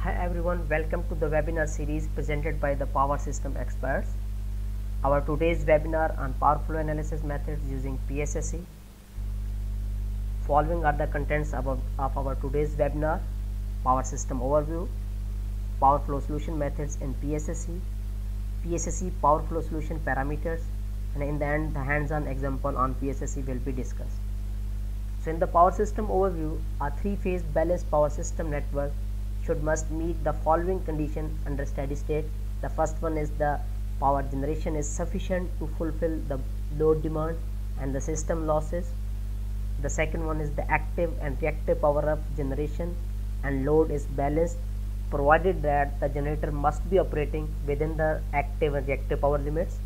Hi everyone, welcome to the webinar series presented by the Power System experts. Our today's webinar on power flow analysis methods using PSSE. Following are the contents of our today's webinar: power system overview, power flow solution methods in PSSE, PSSE power flow solution parameters, and in the end the hands-on example on PSSE will be discussed. So in the power system overview, a three-phase balanced power system network must meet the following condition under steady state. The first one is the power generation is sufficient to fulfill the load demand and the system losses. The second one is the active and reactive power of generation and load is balanced, provided that the generator must be operating within the active and reactive power limits.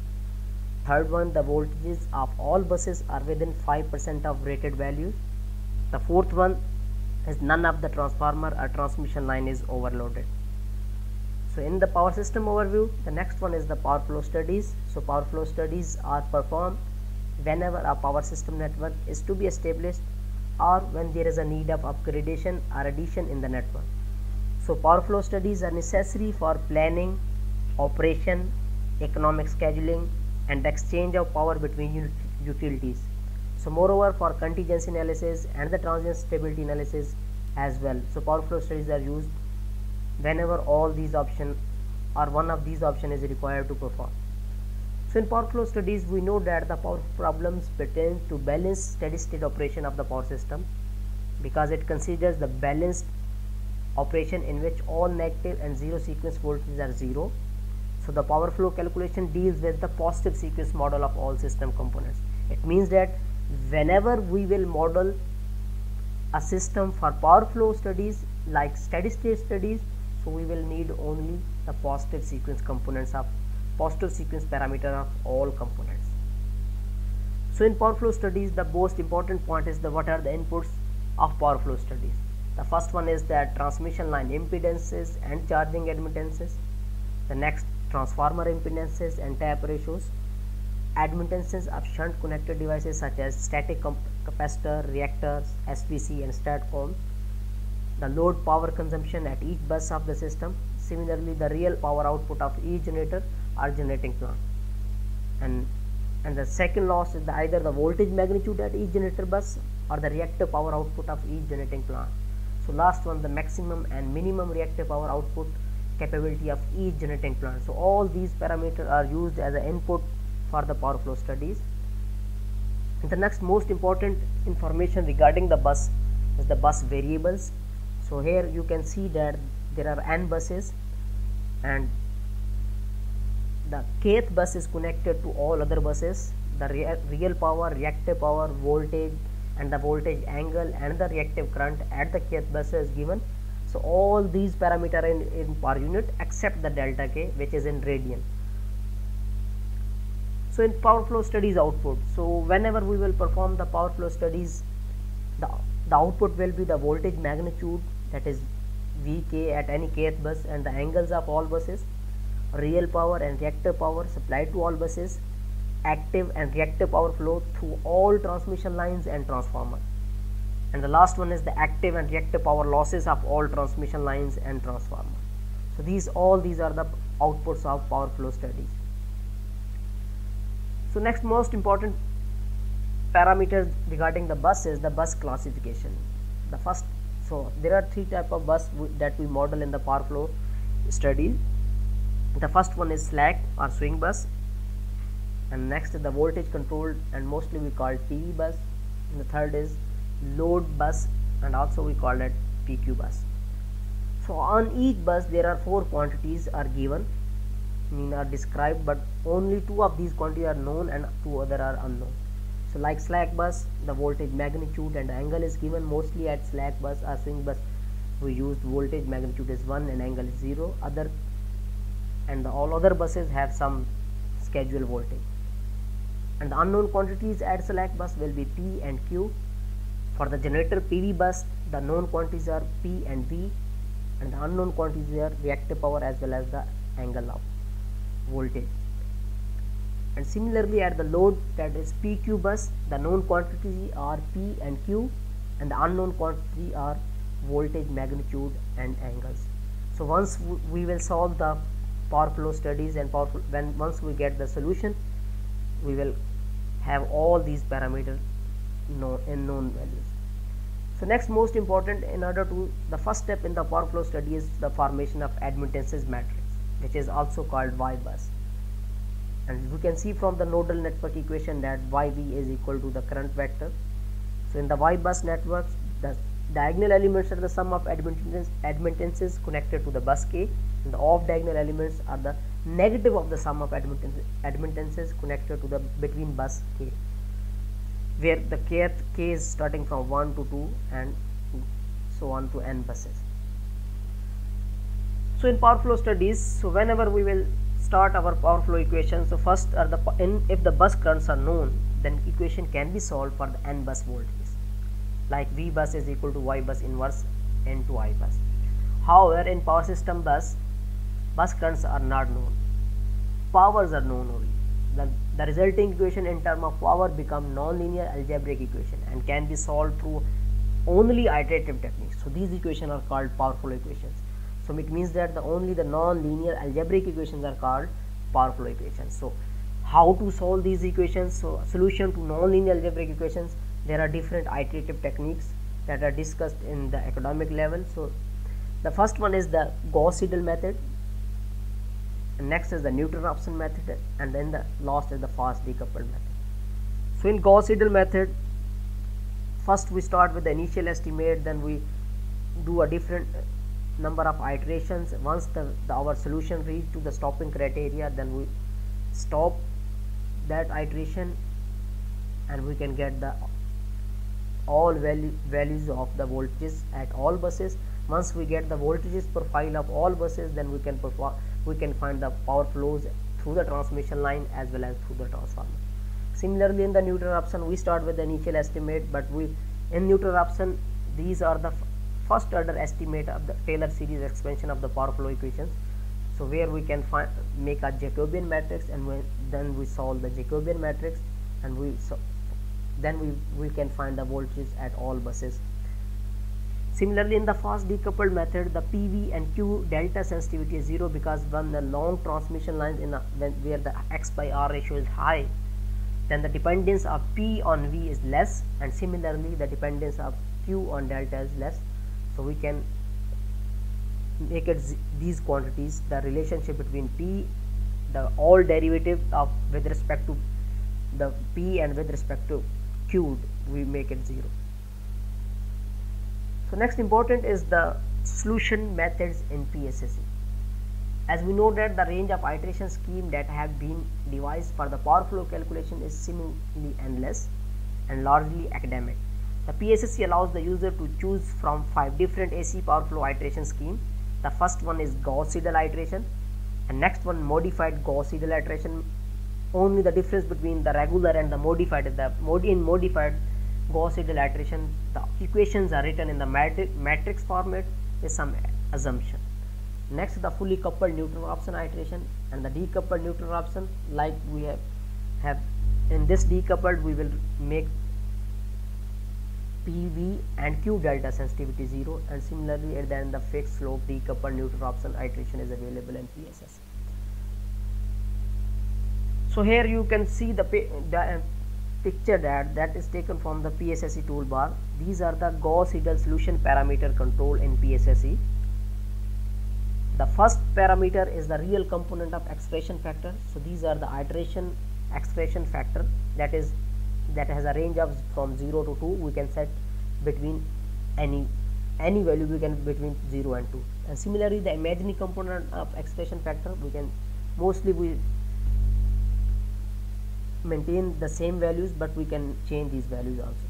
Third one, the voltages of all buses are within 5% of rated values. The fourth one is none of the transformer or transmission line is overloaded. So in the power system overview, the next one is the power flow studies. So power flow studies are performed whenever a power system network is to be established or when there is a need of upgradation or addition in the network. So power flow studies are necessary for planning, operation, economic scheduling, and exchange of power between utilities. So moreover, for contingency analysis and the transient stability analysis as well. So power flow studies are used whenever all these options or one of these options is required to perform. So in power flow studies, we know that the power problems pertain to balanced steady state operation of the power system, because it considers the balanced operation in which all negative and zero sequence voltages are zero. So the power flow calculation deals with the positive sequence model of all system components. It means that whenever we will model a system for power flow studies like steady state studies, so we will need only the positive sequence components of positive sequence parameter of all components. So in power flow studies, the most important point is what are the inputs of power flow studies. The first one is that transmission line impedances and charging admittances. The next, transformer impedances and tap ratios, admittances of shunt connected devices such as static capacitor, reactors, SPC and STATCOM, the load power consumption at each bus of the system, similarly the real power output of each generator or generating plant, and the second loss is either the voltage magnitude at each generator bus or the reactive power output of each generating plant. So last one, the maximum and minimum reactive power output capability of each generating plant. So all these parameters are used as an input for the power flow studies. And the next most important information regarding the bus is the bus variables. So here you can see that there are n buses and the kth bus is connected to all other buses. The real power, reactive power, voltage and the voltage angle and the reactive current at the kth bus is given. So all these parameters in per unit except the delta K, which is in radian. So in power flow studies output, so whenever we will perform the power flow studies, the output will be the voltage magnitude, that is Vk at any kth bus, and the angles of all buses, real power and reactive power supplied to all buses, active and reactive power flow through all transmission lines and transformer, and the last one is the active and reactive power losses of all transmission lines and transformer. So all these are the outputs of power flow studies. So next most important parameters regarding the bus is the bus classification. The first, so there are three types of bus that we model in the power flow study. The first one is slack or swing bus, and next is the voltage controlled and mostly we call PV bus, and the third is load bus and also we call it PQ bus. So on each bus there are four quantities are given, are described, but only two of these quantities are known and two other are unknown. So like slack bus, the voltage magnitude and angle is given. Mostly at slack bus or swing bus we used voltage magnitude is 1 and angle is 0. All other buses have some schedule voltage. And the unknown quantities at slack bus will be P and Q. For the generator PV bus, the known quantities are P and V, and the unknown quantities are reactive power as well as the angle of voltage. And similarly at the load, that is PQ bus, the known quantity are P and Q, and the unknown quantity are voltage magnitude and angles. So So once we will solve the power flow studies and once we get the solution, we will have all these parameters known values. So next most important, in order to the first step in the power flow study is the formation of admittances matrix, which is also called Y bus. And we can see from the nodal network equation that YV is equal to the current vector. So in the Y bus networks, the diagonal elements are the sum of admittances connected to the bus K, and the off diagonal elements are the negative of the sum of admittances connected to the between bus K, where the k is starting from 1 to 2 and so on to n buses. So in power flow studies, so whenever we will start our power flow equation, so first are if the bus currents are known, then equation can be solved for the n bus voltages, like V bus is equal to Y bus inverse n to I bus. However, in power system bus currents are not known, powers are known only. The resulting equation in term of power become non-linear algebraic equation and can be solved through only iterative techniques. So these equations are called power flow equations. So it means that only the non-linear algebraic equations are called power flow equations. So how to solve these equations? So solution to non-linear algebraic equations, there are different iterative techniques that are discussed in the academic level. So the first one is the Gauss-Seidel method, and next is the Newton-Raphson method, and then the last is the fast decoupled method. So in Gauss-Seidel method, first we start with the initial estimate, then we do a different number of iterations. Once our solution reach to the stopping criteria, then we stop that iteration and we can get the all values of the voltages at all buses. Once we get the voltages profile of all buses, then we can find the power flows through the transmission line as well as through the transformer. Similarly, in the Newton-Raphson, we start with the initial estimate, but in Newton-Raphson, these are the first order estimate of the Taylor series expansion of the power flow equations. So where we can make a Jacobian matrix, and then we solve the Jacobian matrix, and then we can find the voltages at all buses. Similarly, in the fast decoupled method, the PV and Q delta sensitivity is 0, because when the long transmission lines where the X by R ratio is high, then the dependence of P on V is less, and similarly the dependence of Q on delta is less. So we can make it these quantities, the relationship between P, the all derivative of with respect to the P and with respect to Q, we make it 0. So next important is the solution methods in PSSE. As we know that the range of iteration scheme that have been devised for the power flow calculation is seemingly endless and largely academic. The PSSE allows the user to choose from 5 different AC power flow iteration schemes. The first one is Gauss-Seidel iteration, and next one modified Gauss-Seidel iteration. Only the difference between the regular and the modified is in modified Gauss-Seidel iteration, the equations are written in the matrix format with some assumption. Next, the fully coupled Newton-Raphson iteration and the decoupled Newton-Raphson. Like we have in this decoupled, we will make PV and Q delta sensitivity 0, and similarly at the end the fixed slope decoupled Newton-Raphson iteration is available in PSSE. So here you can see the picture that is taken from the PSSE toolbar. These are the Gauss-Seidel solution parameter control in PSSE. The first parameter is the real component of expression factor. So these are the iteration expression factor that has a range of from 0 to 2. We can set between any value between 0 and 2. And similarly, the imaginary component of expression factor, we maintain the same values, but we can change these values also.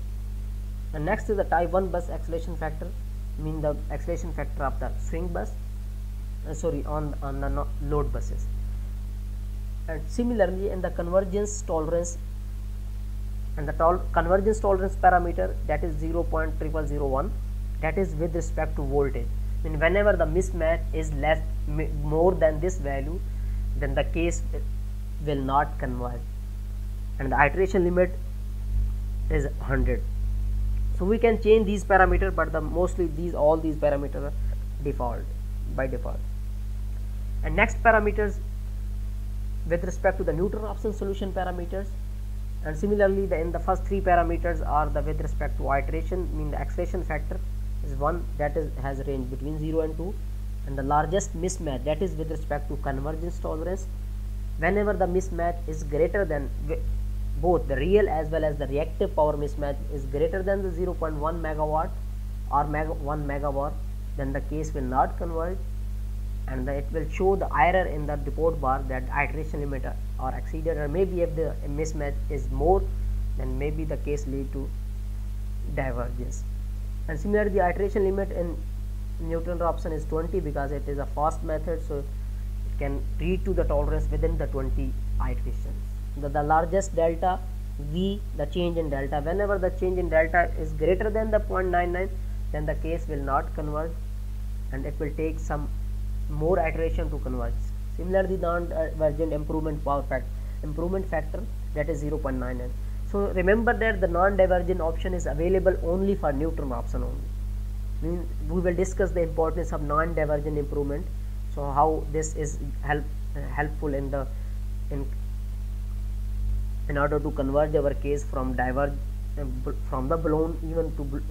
And next is the type 1 bus acceleration factor, mean the acceleration factor of the swing bus, on the load buses. And similarly, in the convergence tolerance, and the convergence tolerance parameter, that is 0.0001, that is with respect to voltage. I mean, whenever the mismatch is more than this value, then the case will not converge, and the iteration limit is 100. So we can change these parameters, but mostly all these parameters are default. by default. And next parameters with respect to the Newton-Raphson solution parameters, and similarly in the first three parameters are the with respect to iteration, mean the acceleration factor is 1, that is has a range between 0 and 2, and the largest mismatch, that is with respect to convergence tolerance. Whenever the mismatch is greater than both the real as well as the reactive power mismatch is greater than the 0.1 megawatt or 1 megawatt, then the case will not converge, and it will show the error in the report bar that iteration limit are exceeded, or maybe if the mismatch is more, then maybe the case lead to divergence. And similarly, the iteration limit in Newton-Raphson is 20 because it is a fast method, so it can read to the tolerance within the 20 iterations. The largest delta V, the change in delta, whenever the change in delta is greater than the 0.99, then the case will not converge and it will take some more iteration to converge. Similarly, the non-divergent improvement factor, that is 0.99. So remember that the non-divergent option is available only for Newton-Raphson only. Means we will discuss the importance of non-divergent improvement. So how this is helpful in order to converge our case from the blown, even to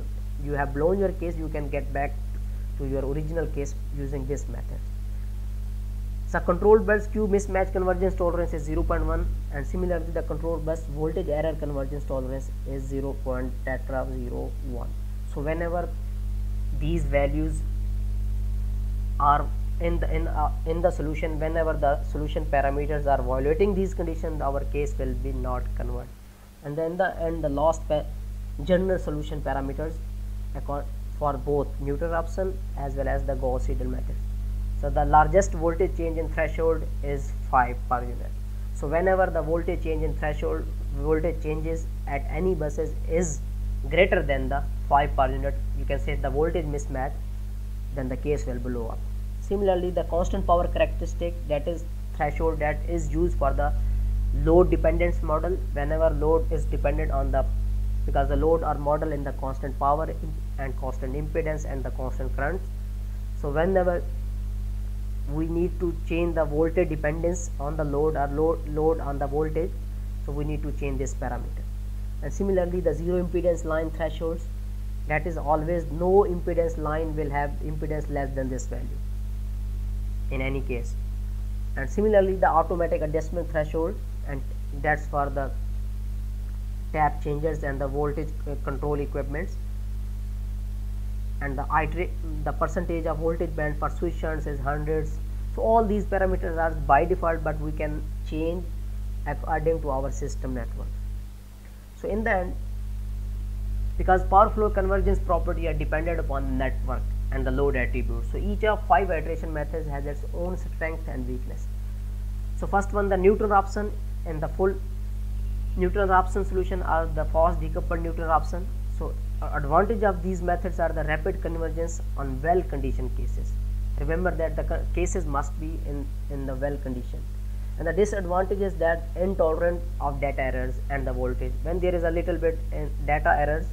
you have blown your case, you can get back to your original case using this method. So control bus Q mismatch convergence tolerance is 0.1, and similarly the control bus voltage error convergence tolerance is 0.01. So whenever these values are in the solution, whenever the solution parameters are violating these conditions, our case will be not converged. And then the last general solution parameters for both Newton-Raphson as well as the Gauss-Seidel method. So the largest voltage change in threshold is 5 per unit. So whenever the voltage change in threshold, voltage changes at any buses is greater than the 5 per unit, you can say the voltage mismatch, then the case will blow up. Similarly, the constant power characteristic, that is threshold, that is used for the load dependence model. Whenever load is dependent on the, because the load are modeled in the constant power and constant impedance and the constant current. So whenever we need to change the voltage dependence on the load or load on the voltage, so we need to change this parameter. And similarly, the zero impedance line thresholds, that is always no impedance line will have impedance less than this value in any case. And similarly, the automatic adjustment threshold, and that's for the tap changers and the voltage control equipments. And the percentage of voltage band for switch shunts is hundreds. So all these parameters are by default, but we can change according to our system network. So in the end, because power flow convergence property are dependent upon network and the load attribute, so each of 5 iteration methods has its own strength and weakness. So first one, the Newton-Raphson and the full Newton-Raphson solution are the fast decoupled Newton-Raphson. So advantage of these methods are the rapid convergence on well conditioned cases. Remember that the cases must be in the well condition. And the disadvantage is that intolerant of data errors and the voltage. When there is a little bit data errors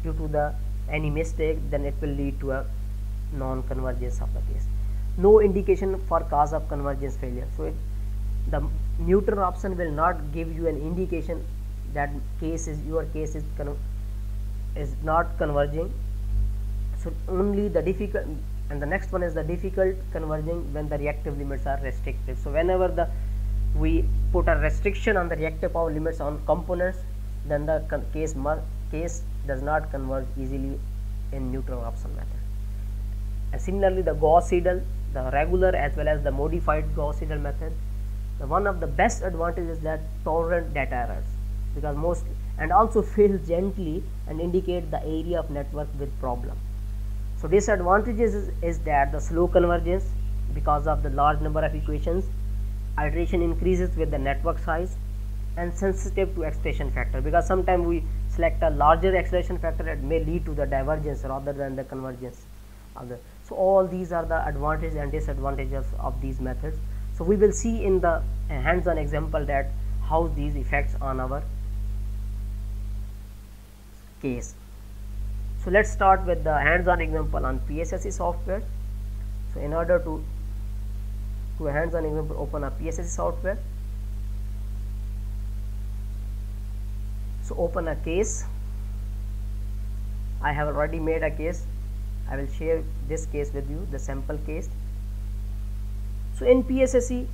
due to any mistake, then it will lead to a non-convergence of the case. No indication for cause of convergence failure. So the Newton-Raphson will not give you an indication that your case is not converging. So only the difficult, and the next one is the difficult converging when the reactive limits are restricted. So whenever we put a restriction on the reactive power limits on components, then the case does not converge easily in Newton-Raphson method. And similarly, the Gauss-Seidel, the regular as well as the modified Gauss-Seidel method, one of the best advantages is that tolerant data errors, because mostly, and also fails gently and indicate the area of network with problem. So disadvantages is that the slow convergence because of the large number of equations, iteration increases with the network size, and sensitive to acceleration factor, because sometimes we select a larger acceleration factor that may lead to the divergence rather than the convergence of the. So all these are the advantages and disadvantages of these methods. So we will see in the hands-on example that how these effects on our case. So let's start with the hands-on example on PSSE software. So in order to a hands-on example, open a PSSE software. So open a case. I have already made a case. I will share this case with you, the sample case. So in PSSE,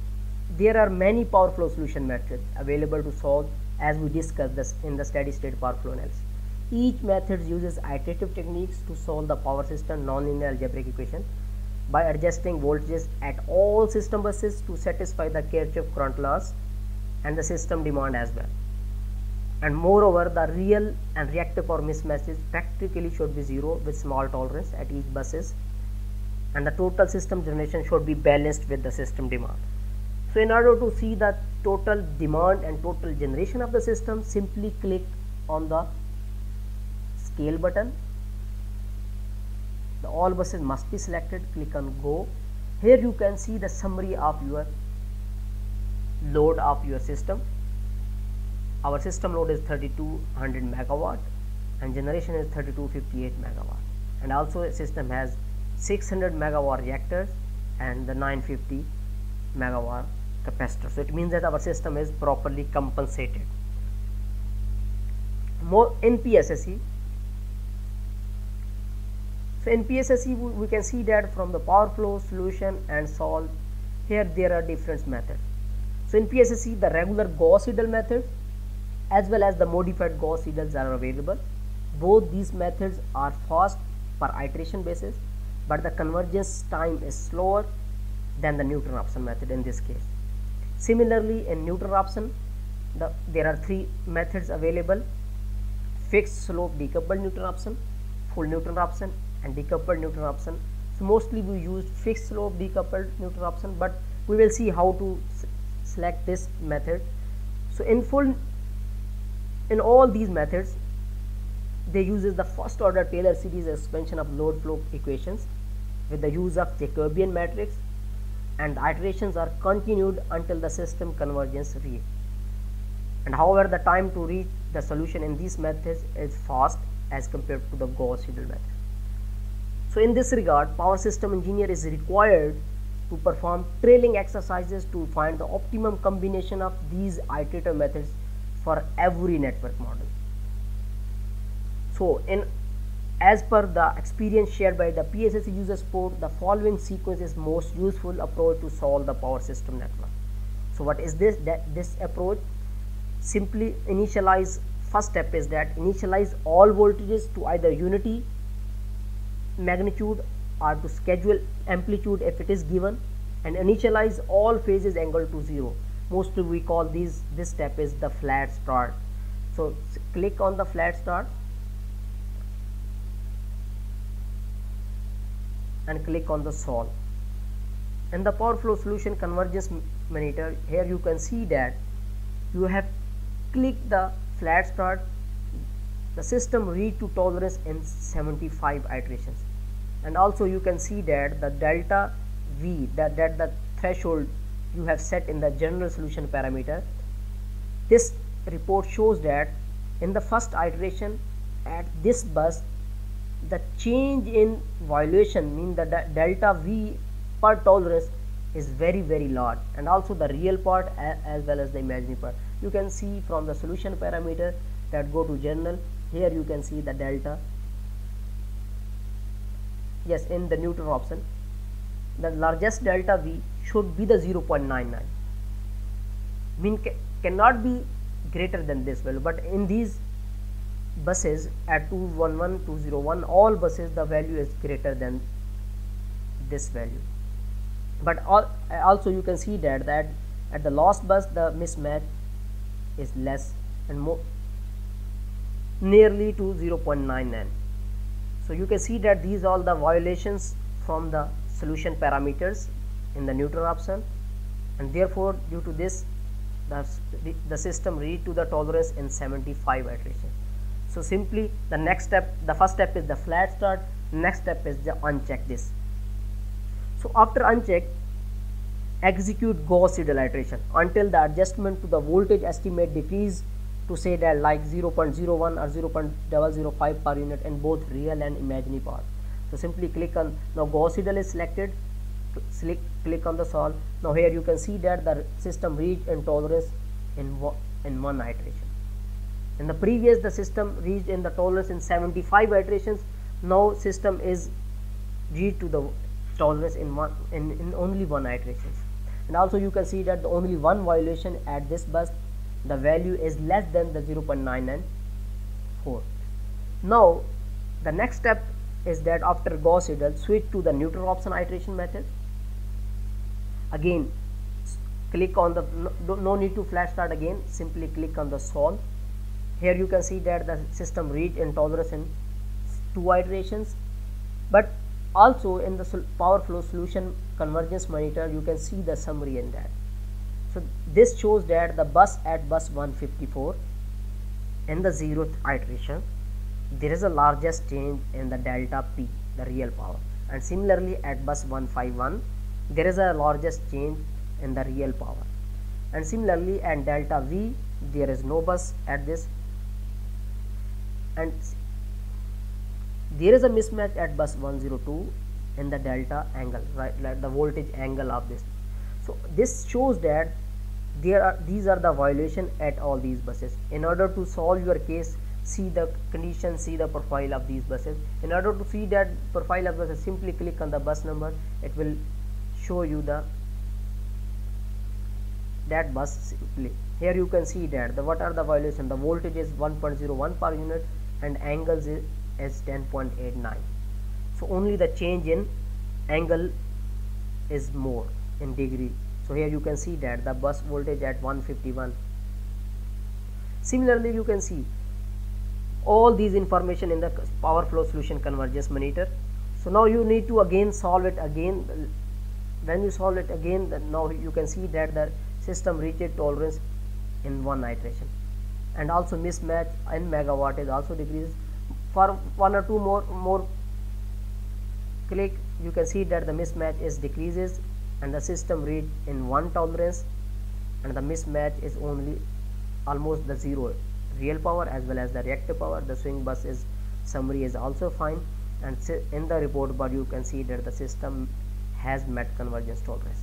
there are many power flow solution methods available to solve, as we discussed this in the steady state power flow analysis. Each method uses iterative techniques to solve the power system nonlinear algebraic equation by adjusting voltages at all system buses to satisfy the Kirchhoff current laws and the system demand as well. And moreover, the real and reactive power mismatches practically should be zero with small tolerance at each buses, and the total system generation should be balanced with the system demand. So in order to see the total demand and total generation of the system, simply click on the scale button. The all buses must be selected. Click on go. Here you can see the summary of your load of your system. Our system load is 3200 megawatt and generation is 3258 megawatt, and also the system has 600 megawatt reactors and the 950 megawatt capacitor. So it means that our system is properly compensated. More in PSSE. So in PSSE we can see that from the power flow solution and solve, here there are different methods. So in PSSE, the regular Gauss-Seidel method as well as the modified Gauss-Seidels are available. Both these methods are fast per iteration basis, but the convergence time is slower than the Newton-Raphson method in this case. Similarly, in Newton-Raphson, there are three methods available: fixed slope decoupled Newton-Raphson, full Newton-Raphson, and decoupled Newton-Raphson. So mostly we used fixed slope decoupled Newton-Raphson, but we will see how to select this method. So in all these methods, they uses the first order Taylor series expansion of load flow equations with the use of Jacobian matrix, and the iterations are continued until the system convergence reach. And however, the time to reach the solution in these methods is fast as compared to the Gauss-Seidel method. So in this regard, power system engineer is required to perform trailing exercises to find the optimum combination of these iterative methods for every network model. So as per the experience shared by the PSSE user support, the following sequence is most useful approach to solve the power system network. So what is this? This approach simply initialize. First step is that initialize all voltages to either unity magnitude or to schedule amplitude if it is given, and initialize all phases angle to 0. Mostly we call this step is the flat start. So click on the flat start and click on the solve. In the power flow solution convergence monitor, here you can see that you have clicked the flat start. The system reached to tolerance in 75 iterations, and also you can see that the delta V, that the threshold you have set in the general solution parameter. This report shows that in the first iteration at this bus, the change in violation means the delta V per tolerance is very large, and also the real part as well as the imaginary part. You can see from the solution parameter that go to general. Here you can see the delta. Yes, in the Newton-Raphson, the largest delta V should be the 0.99. Mean cannot be greater than this value, but in these buses at 211, 201, all buses the value is greater than this value. But also you can see that at the last bus the mismatch is less and more, nearly to 0.99. So you can see that these are all the violations from the solution parameters in the Newton-Raphson, and therefore due to this the system reached to the tolerance in 75 iterations. So simply the next step, the first step is the flat start, next step is the uncheck this. So after uncheck, execute Gauss-Seidel iteration until the adjustment to the voltage estimate decrease to say that like 0.01 or 0.005 per unit in both real and imaginary part. So simply click on, now Gauss-Seidel is selected, click on the solve. Now here you can see that the system reached intolerance in one iteration. In the previous, the system reached in the tolerance in 75 iterations. Now system is reached to the tolerance in only one iteration. And also you can see that the only one violation at this bus, the value is less than the 0.994. Now the next step is that after Gauss Seidel, switch to the Neutron-Raphson iteration method. Again click on the no need to flash start again, simply click on the solve. Here you can see that the system reached intolerance in 2 iterations, but also in the power flow solution convergence monitor you can see the summary in that. So this shows that the bus at bus 154 in the 0th iteration there is a largest change in the delta P, the real power, and similarly at bus 151 there is a largest change in the real power, and similarly at delta V there is no bus at this, and there is a mismatch at bus 102 in the delta angle, right, like the voltage angle of this. So this shows that these are the violation at all these buses. In order to solve your case, see the condition, see the profile of these buses. In order to see that profile of buses, simply click on the bus number. It will show you that bus simply. Here you can see that what are the violation. The voltage is 1.01 per unit and angles is 10.89. So only the change in angle is more in degree. So here you can see that the bus voltage at 151. Similarly you can see all these information in the power flow solution convergence monitor. So now you need to again solve it again. When you solve it again, now you can see that the system reached tolerance in one iteration, and also mismatch in megawatt is also decreases. For one or two more click, you can see that the mismatch is decreases and the system reached in one tolerance, and the mismatch is only almost the zero real power as well as the reactive power. The swing bus is summary is also fine, and in the report bar you can see that the system has met convergence tolerance.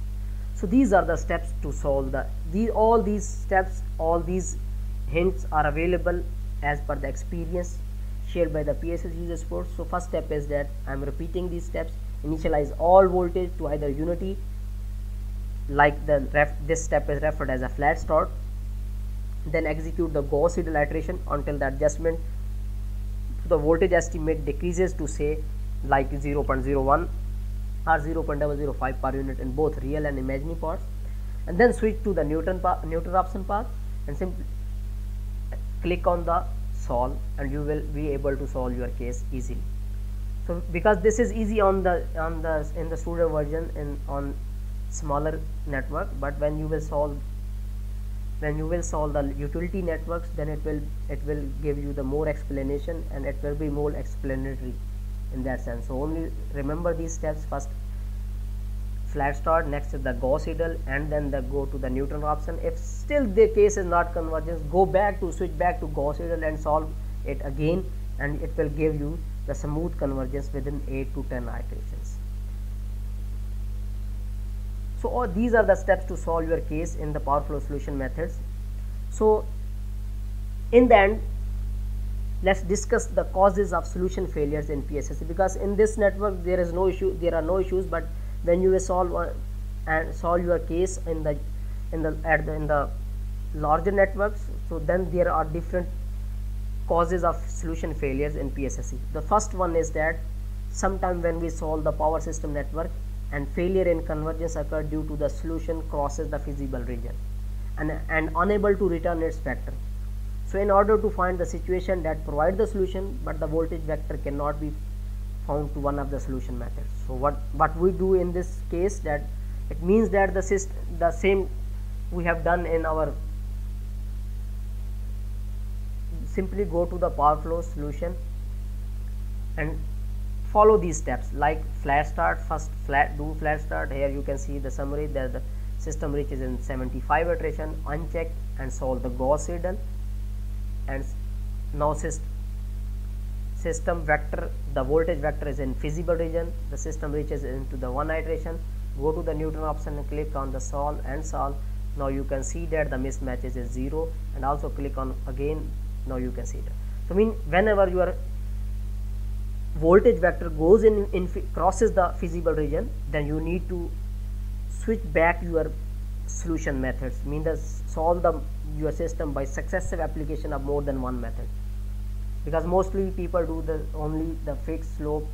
So these are the steps to solve all these steps, all these hints are available as per the experience shared by the PSS user support. So first step is that I am repeating these steps. Initialize all voltage to either unity, like this step is referred as a flat start. Then execute the Gauss Seidel iteration until the adjustment to the voltage estimate decreases to say like 0.01 or 0.005 per unit in both real and imaginary parts, and then switch to the Neutron-Raphson path and simply click on the solve, and you will be able to solve your case easily. So because this is easy in the student version on smaller network, but when you will solve the utility networks, then it will give you the more explanation, and it will be more explanatory in that sense. So only remember these steps: first flat start, next is the Gauss Seidel, and then go to the Neutron-Raphson. If still the case is not convergence, switch back to Gauss Seidel and solve it again, and it will give you the smooth convergence within 8 to 10 iterations. So these are the steps to solve your case in the power flow solution methods. So in the end, let's discuss the causes of solution failures in PSSC, because in this network there are no issues, but when you will solve your case in the larger networks, so then there are different causes of solution failures in PSSC. The first one is that sometime when we solve the power system network and failure in convergence occur due to the solution crosses the feasible region and unable to return its vector. So in order to find the situation that provide the solution but the voltage vector cannot be found to one of the solution methods. So what we do in this case, that it means that the same we have done in our, simply go to the power flow solution and follow these steps like flat start. First do flat start. Here you can see the summary that the system reaches in 75 iteration, uncheck and solve the Gauss Seidel, and now system vector, the voltage vector is in feasible region, the system reaches into the one iteration, Go to the Newton option and click on the solve and solve. Now you can see that the mismatches is 0, and also click on again. Now you can see that. So mean whenever your voltage vector goes in crosses the feasible region, then you need to switch back your solution methods, mean the solve the your system by successive application of more than one method, because mostly people do the only the fixed slope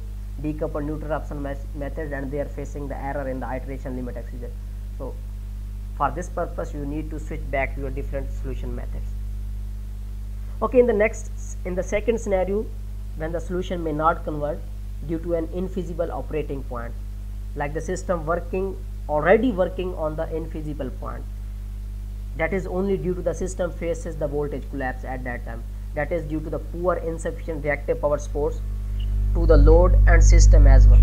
decoupled Newton-Raphson method, and they are facing the error in the iteration limit excision. So for this purpose you need to switch back your different solution methods. Okay, in the second scenario, when the solution may not converge due to an infeasible operating point, like the system already working on the infeasible point, that is only due to the system faces the voltage collapse at that time, that is due to the poor insufficient reactive power supports to the load and system as well.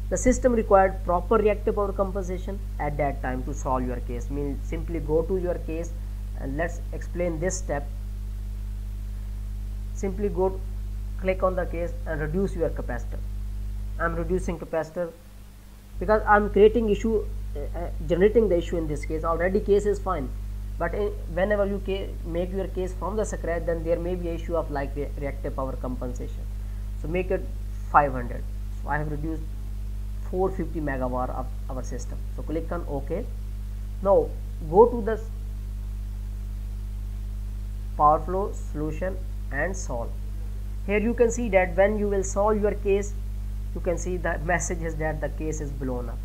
The system required proper reactive power compensation at that time to solve your case. Means simply go to your case and let's explain this step. Simply click on the case and reduce your capacitor. I am reducing capacitor because I am creating issue, generating the issue in this case. Already case is fine, but whenever you make your case from the scratch, then there may be an issue of like reactive power compensation. So make it 500. So I have reduced 450 megawatt of our system. So click on OK. Now go to the power flow solution and solve. Here you can see that when you will solve your case, you can see the message is that the case is blown up,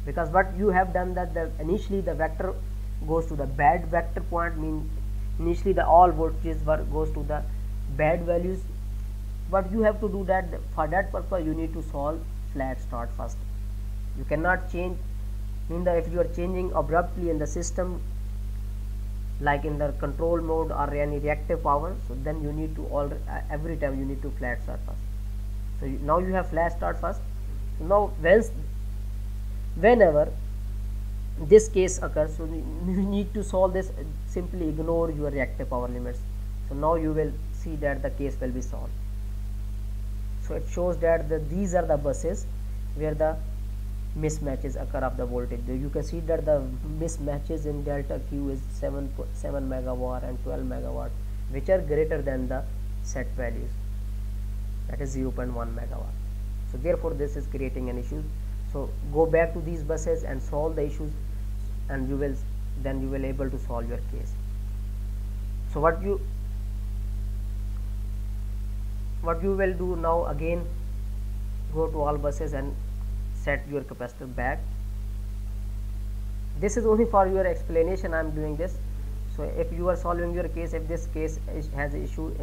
because what you have done that initially the vector goes to the bad vector point, mean initially the all voltages goes to the bad values. But you have to do that, for that purpose you need to solve flat start first. You cannot change, mean that if you are changing abruptly in the system, like in the control mode or any reactive power, so then you need to every time you need to flat start first. So now you have flat start first. Now whenever this case occurs, so you need to solve this, simply ignore your reactive power limits. So now you will see that the case will be solved. So it shows that these are the buses where the mismatches occur of the voltage. You can see that the mismatches in delta Q is 7 megawatt and 12 megawatt, which are greater than the set values, that is 0.1 megawatt. So therefore this is creating an issue. So go back to these buses and solve the issues, and you will able to solve your case. So what you will do now, again go to all buses and set your capacitor back. This is only for your explanation I am doing this. So if you are solving your case, if this case has an issue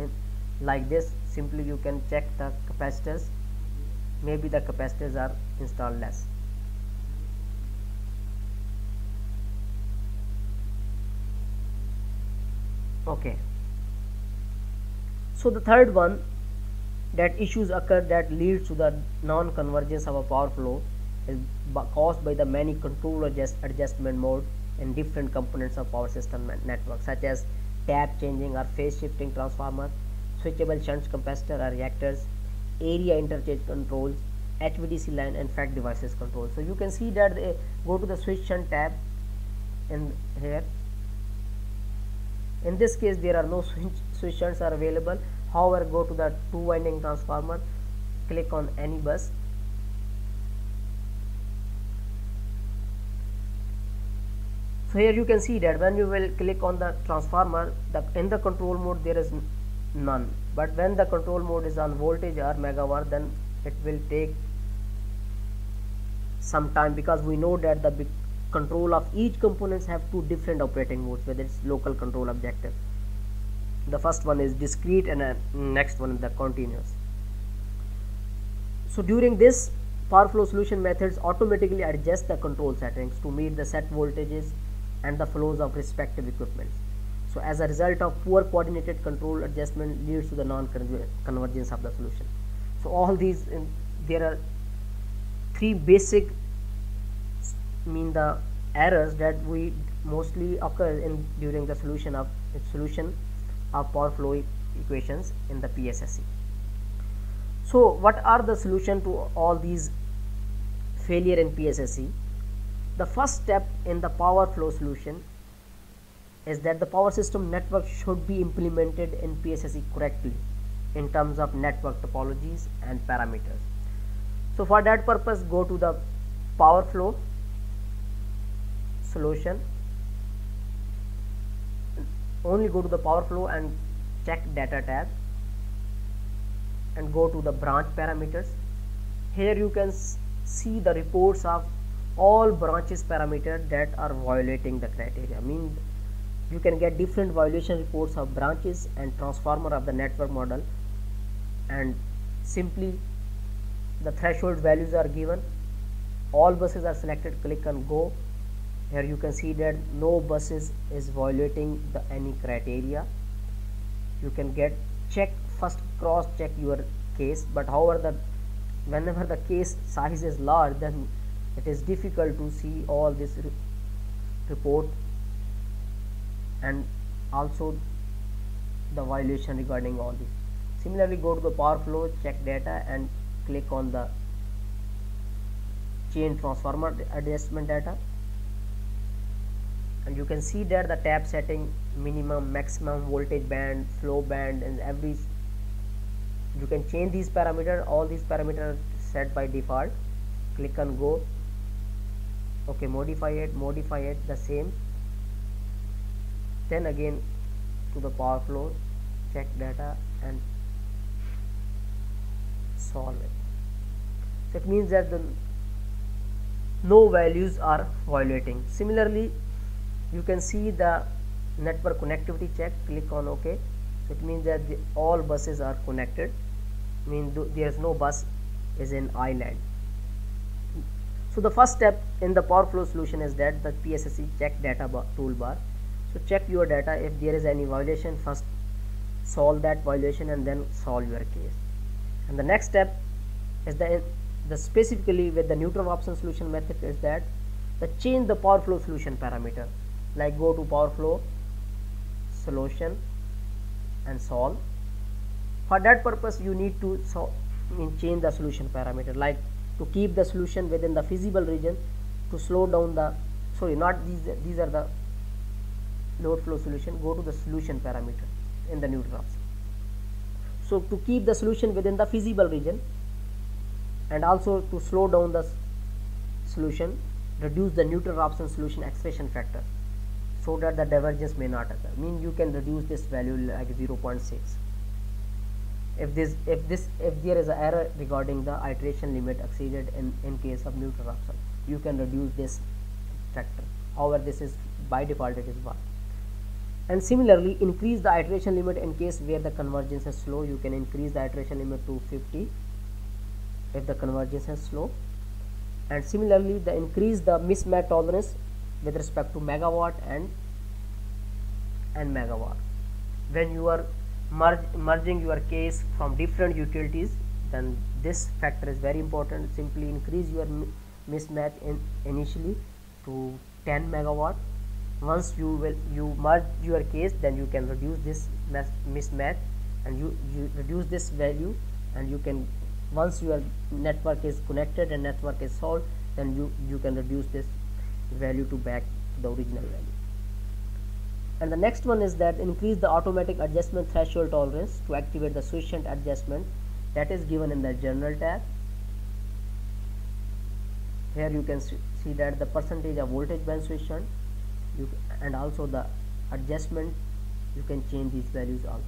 like this, simply you can check the capacitors, maybe the capacitors are installed less. Okay, so the third one, that issues occur that leads to the non-convergence of a power flow is caused by the many control adjustment mode in different components of power system network, such as tap changing or phase shifting transformer, switchable shunt capacitor or reactors, area interchange controls, HVDC line and FACT devices control. So you can see that they go to the switch shunt tab in here. In this case there are no switch shunts are available. However, go to the 2-winding transformer, click on any bus. So here you can see that when you will click on the transformer, in the control mode there is none, but when the control mode is on voltage or megawatt, then it will take some time, because we know that the control of each components have two different operating modes, whether it's local control objective. The first one is discrete and next one is the continuous. So during this, power flow solution methods automatically adjust the control settings to meet the set voltages and the flows of respective equipments. So as a result of poor coordinated control adjustment leads to the non-convergence of the solution. So all these, there are three basic the errors that we mostly occur during the solution of power flow equations in the PSSE. So what are the solution to all these failure in PSSE, the first step in the power flow solution is that the power system network should be implemented in PSSE correctly in terms of network topologies and parameters. So for that purpose, go to the power flow solution, only go to the power flow and check data tab and go to the branch parameters. Here you can see the reports of all branches parameter that are violating the criteria. You can get different violation reports of branches and transformer of the network model, and simply the threshold values are given, all buses are selected, click on go. Here you can see that no buses is violating any criteria. You can first cross check your case, but however whenever the case size is large, then it is difficult to see all this report and also the violation regarding all this. Similarly, go to the power flow, check data and click on the change transformer adjustment data, and you can see that the tab setting, minimum, maximum voltage band, flow band, and you can change these parameters. All these parameters are set by default. Click on go. Okay, modify it the same. Then again to the power flow, check data and solve it. So it means that no values are violating. Similarly, you can see the network connectivity check, click on OK. So it means that all buses are connected, there is no bus is in island. So the first step in the power flow solution is that the PSSE check data toolbar. So check your data. If there is any violation, first solve that violation and then solve your case. And the next step is the specifically with the neutral option solution method is that change the power flow solution parameter. Like go to power flow solution and solve. For that purpose, you need to change the solution parameter, like to keep the solution within the feasible region, to slow down the these are the load flow solution. Go to the solution parameter in the neutral option. So to keep the solution within the feasible region and also to slow down the solution, reduce the neutral option solution expression factor so that the divergence may not occur. You can reduce this value like 0.6. If there is an error regarding the iteration limit exceeded in case of neutral option, you can reduce this factor. However, this is by default it is 1. And similarly, increase the iteration limit in case where the convergence is slow. You can increase the iteration limit to 50 if the convergence is slow. And similarly, increase the mismatch tolerance with respect to megawatt and megawatt. When you are merging your case from different utilities, then this factor is very important. Simply increase your mismatch initially to 10 megawatt. Once you merge your case, then you can reduce this mismatch and you reduce this value, and you can, once your network is connected and network is solved, then you can reduce this value to back to the original value. And the next one is that increase the automatic adjustment threshold tolerance to activate the quiescent adjustment, that is given in the general tab. Here you can see that the percentage of voltage band quiescent, and also the adjustment, you can change these values also.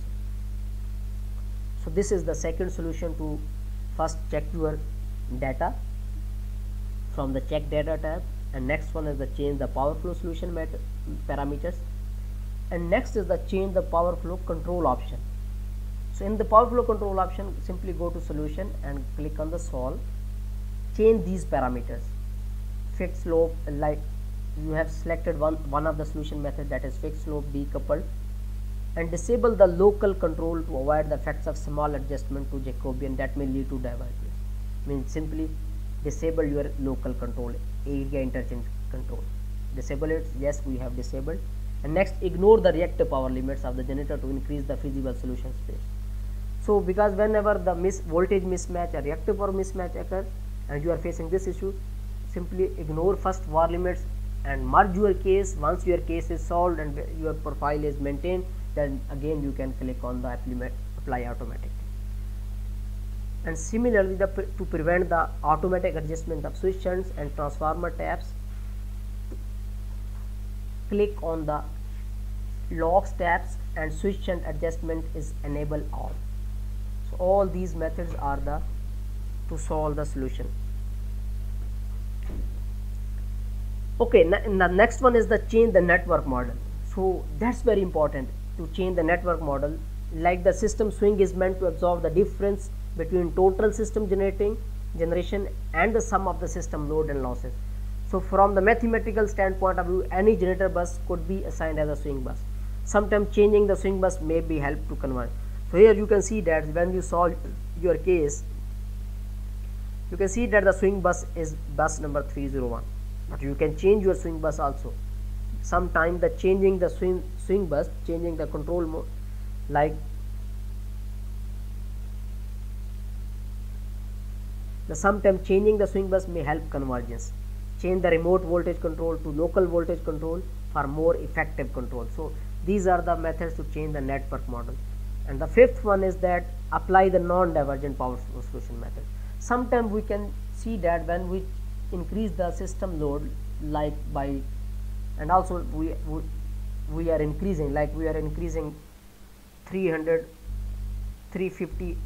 So this is the second solution to first check your data from the check data tab, and next one is the change the power flow solution parameters, and next is the change the power flow control option. So in the power flow control option, simply go to solution and click on the solve. Change these parameters. Fixed slope, like you have selected one of the solution method, that is fixed slope decoupled, and disable the local control to avoid the effects of small adjustment to Jacobian that may lead to divergence. Simply disable your local control, area interchange control. Disable it. Yes, we have disabled. And next, ignore the reactive power limits of the generator to increase the feasible solution space. So because whenever the voltage mismatch or reactive power mismatch occurs and you are facing this issue, simply ignore first var limits and merge your case. Once your case is solved and your profile is maintained, then again you can click on the apply automatic. And similarly, to prevent the automatic adjustment of switch shunts and transformer tabs, click on the locks tabs and switch shunt adjustment is enable all. So all these methods are to solve the solution. Okay, the next one is the change the network model. So that's very important, to change the network model. Like the system swing is meant to absorb the difference between total system generation and the sum of the system load and losses. So from the mathematical standpoint of view, any generator bus could be assigned as a swing bus. Sometimes changing the swing bus may be helped to convert. So here you can see that when you solve your case, you can see that the swing bus is bus number 301, but you can change your swing bus also. Sometimes the changing the swing bus, changing the control mode, like sometimes changing the swing bus may help convergence. Change the remote voltage control to local voltage control for more effective control. So these are the methods to change the network model. And the fifth one is that apply the non-divergent power solution method. Sometimes we can see that when we increase the system load, like by, and also we are increasing, like we are increasing 350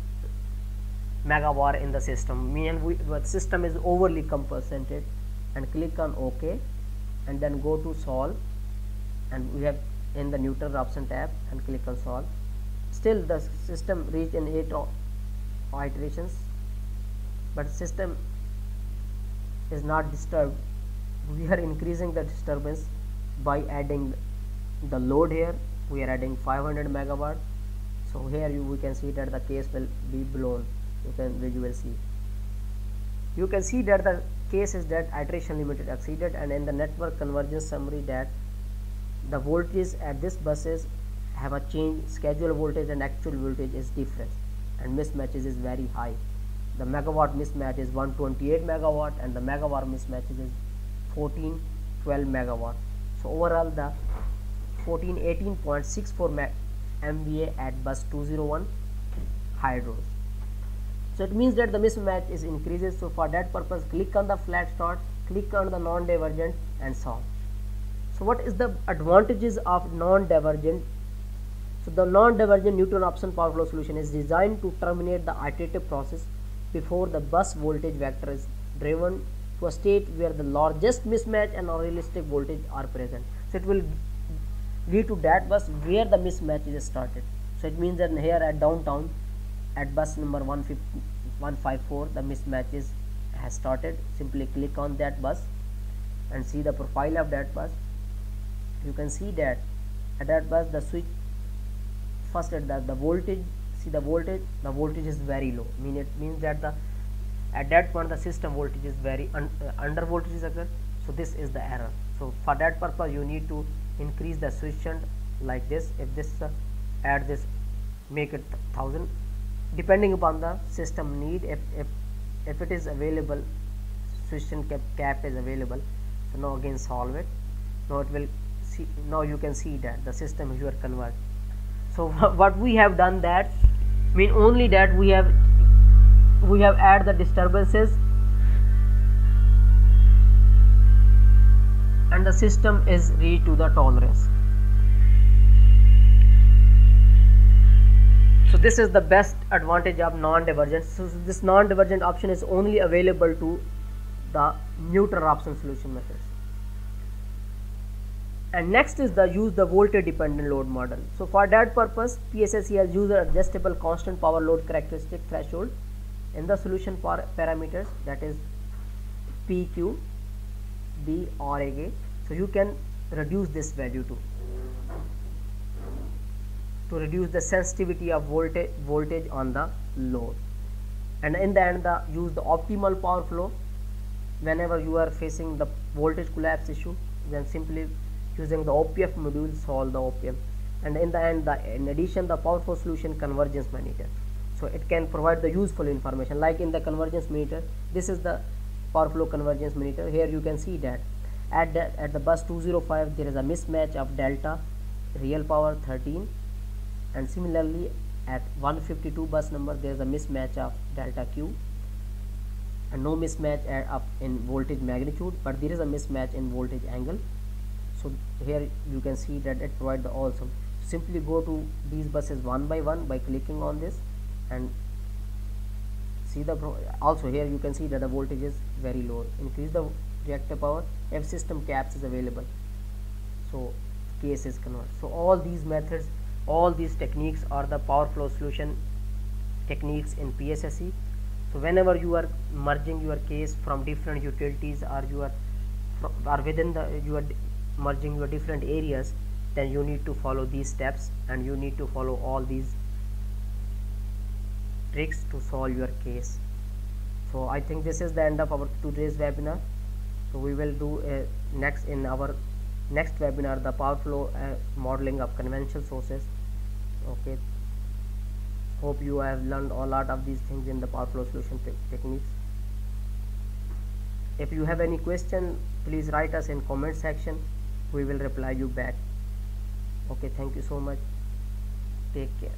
megawatt in the system, meaning the system is overly compensated, and click on OK and then go to solve, and we have in the neutral option tab and click on solve. Still the system reached in 8 iterations, but system is not disturbed. We are increasing the disturbance by adding the load. Here we are adding 500 megawatt. So here we can see that the case will be blown. You can see that the case is that iteration limit is exceeded, and in the network convergence summary that the voltage at this buses have a change, scheduled voltage and actual voltage is different, and mismatches is very high. The megawatt mismatch is 128 megawatt and the megawatt mismatch is 1412 megawatt. So overall the 18.64 MVA at bus 201 hydros. So it means that the mismatch is increases. So for that purpose, click on the flat start, click on the non-divergent and solve. So what is the advantages of non-divergent? So the non-divergent neutral option power flow solution is designed to terminate the iterative process before the bus voltage vector is driven to a state where the largest mismatch and unrealistic voltage are present. So it will lead to that bus where the mismatch is started. So it means that here at downtown at bus number 154 the mismatch has started. Simply click on that bus and see the profile of that bus. You can see that at that bus the switch first at the voltage, see the voltage is very low, it means that at that point the system voltage is very under voltage is occur. So this is the error. So for that purpose you need to increase the switch shunt like this. If this add this, make it 1000 depending upon the system need. If it is available, switch shunt cap is available. So now again solve it. Now it will see, now you can see that the system here convert. So what we have done that only that we have add the disturbances and the system is reached to the tolerance. So this is the best advantage of non-divergent. So this non-divergent option is only available to the neutral option solution methods. And next is the use the voltage dependent load model. So for that purpose, PSSC has used an adjustable constant power load characteristic threshold in the solution parameters, that is PQ, B or A. So you can reduce this value to reduce the sensitivity of voltage on the load. And in the end, use the optimal power flow whenever you are facing the voltage collapse issue. Then simply using the OPF module solve the OPM. And in the end, in addition, the power flow solution convergence monitor. So it can provide the useful information, like in the convergence meter. This is the power flow convergence monitor. Here you can see that at the bus 205 there is a mismatch of delta real power 13, and similarly at 152 bus number there is a mismatch of delta q, and no mismatch up in voltage magnitude, but there is a mismatch in voltage angle. So here you can see that it provides the awesome. Simply go to these buses one by one by clicking on this and see the also here you can see that the voltage is very low. Increase the reactive power if system caps is available, so case is converted. So all these methods, all these techniques are the power flow solution techniques in PSSE. So whenever you are merging your case from different utilities, or you are within the you are merging your different areas, then you need to follow these steps and you need to follow all these tricks to solve your case. So I think this is the end of our today's webinar. So we will do next in our next webinar the power flow modeling of conventional sources. Okay, hope you have learned a lot of these things in the power flow solution techniques. If you have any question, please write us in comment section, we will reply you back. Okay, thank you so much, take care.